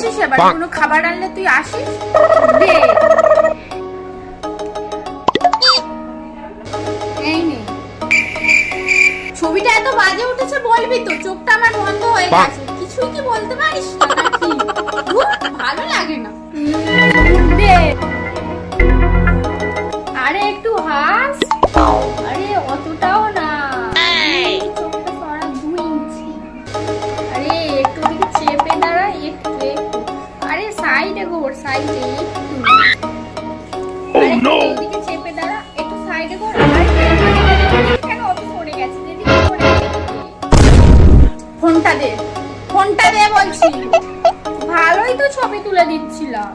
আসিস এবার, কোনো খাবার আনলে তুই আসিস। দে এই নে। ছবিটা এত বাজে উঠেছে বলবি তো, চোখটা আমার বন্ধ হয়ে গেছে, কিছুই কি বলতে পারিস না নাকি? ধুর, ভালো লাগে না। দে আরে একটু হাস। আরে অতটাও না, চোখটা সরা 2 ইঞ্চি। আরে একটু দিকে চেপে দাঁড়া, একটু একটু। আরে সাইডে ঘোর, সাইডে একটু। আরে এদিকে চেপে দাঁড়া, একটু সাইডে ঘোর। কেন অত সরে গেছে? এদিকে সরে গেছে। ফোনটা দে, ফোনটা দে বলছি। ভালোই তো ছবি তুলে দিচ্ছিলাম।